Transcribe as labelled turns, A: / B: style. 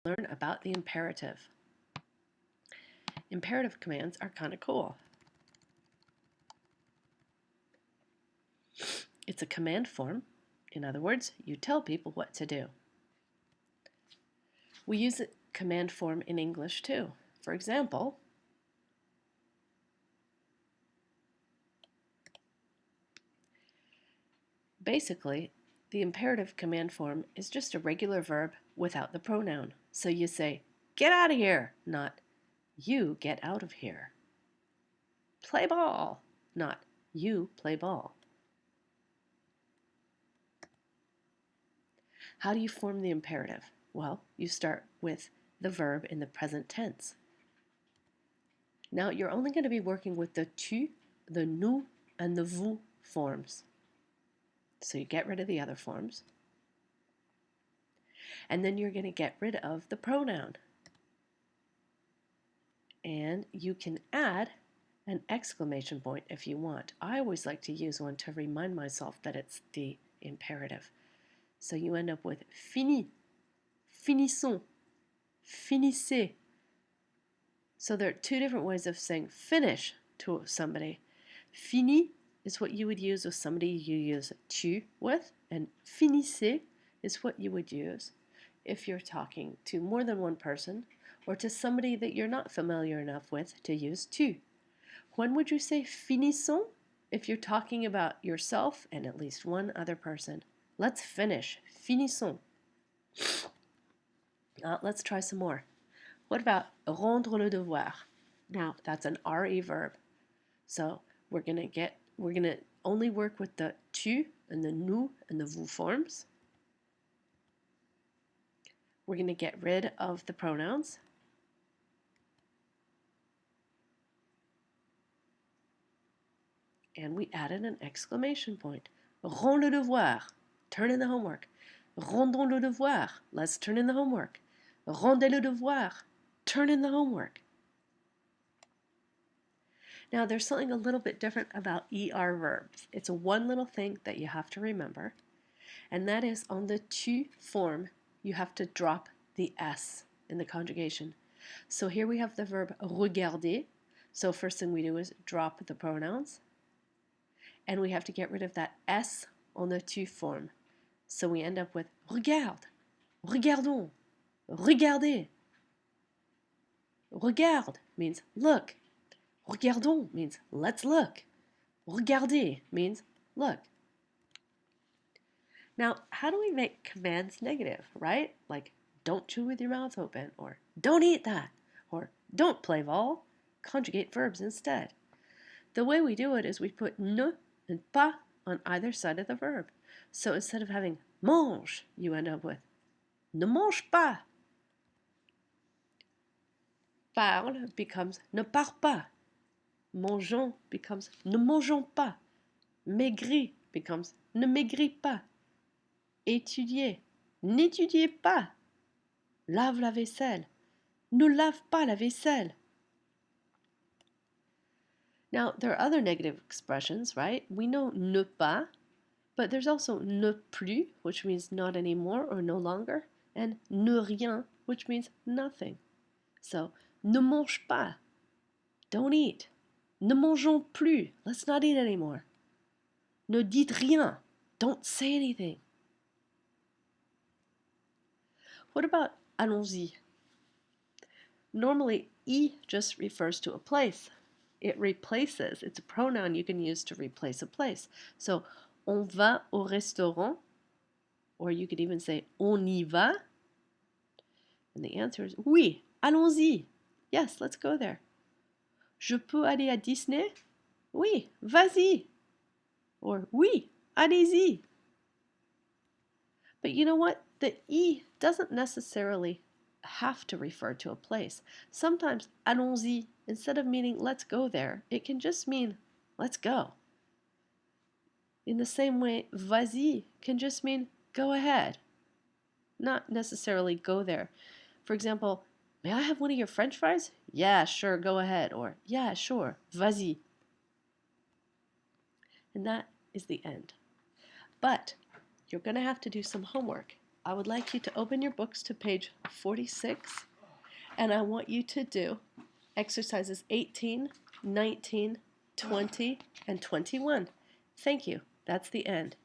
A: learn about the imperative. Imperative commands are kind of cool. It's a command form. In other words, you tell people what to do. We use a command form in English too. For example, basically, the imperative command form is just a regular verb without the pronoun. So you say, get out of here, not you get out of here. Play ball, not you play ball. How do you form the imperative? Well, you start with the verb in the present tense. Now, you're only going to be working with the tu, the nous, and the vous forms. So you get rid of the other forms. And then you're going to get rid of the pronoun. And you can add an exclamation point if you want. I always like to use one to remind myself that it's the imperative. So you end up with fini, finissons, finissez. So there are two different ways of saying finish to somebody. Fini is what you would use with somebody you use tu with, and finissez is what you would use if you're talking to more than one person or to somebody that you're not familiar enough with to use tu. When would you say finissons? If you're talking about yourself and at least one other person. Let's finish. Finissons. Let's try some more. What about rendre le devoir? Now, that's an RE verb. So we're gonna only work with the tu and the nous and the vous forms. We're gonna get rid of the pronouns. And we added an exclamation point. Rends le devoir. Turn in the homework. Rendons le devoir. Let's turn in the homework. Rendez le devoir. Turn in the homework. Now, there's something a little bit different about ER verbs. It's one little thing that you have to remember, and that is on the tu form, you have to drop the S in the conjugation. So here we have the verb regarder. So first thing we do is drop the pronouns, and we have to get rid of that S on the tu form. So we end up with regarde, regardons, regardez. Regarde means look. Regardons means let's look. Regardez means look. Now, how do we make commands negative, right? Like, don't chew with your mouth open, or don't eat that, or don't play ball. Conjugate verbs instead. The way we do it is we put ne and pas on either side of the verb. So instead of having mange, you end up with ne mange pas. Parle becomes ne parle pas. Mangeons becomes ne mangeons pas. Maigrir becomes ne maigris pas. Étudier, n'étudiez pas. Lave la vaisselle, ne lave pas la vaisselle. Now, there are other negative expressions, right? We know ne pas, but there's also ne plus, which means not anymore or no longer, and ne rien, which means nothing. So, ne mange pas, don't eat. Ne mangeons plus, let's not eat anymore. Ne dites rien, don't say anything. What about allons-y? Normally, y just refers to a place. It replaces, it's a pronoun you can use to replace a place. So, on va au restaurant, or you could even say on y va. And the answer is oui, allons-y. Yes, let's go there. Je peux aller à Disney? Oui, vas-y. Or oui, allez-y. But you know what? The y doesn't necessarily have to refer to a place. Sometimes allons-y, instead of meaning let's go there, it can just mean let's go. In the same way, vas-y can just mean go ahead, not necessarily go there. For example, may I have one of your French fries? Yeah, sure, go ahead. Or yeah, sure, vas-y. And that is the end. But you're going to have to do some homework. I would like you to open your books to page 46, and I want you to do exercises 18, 19, 20, and 21. Thank you. That's the end.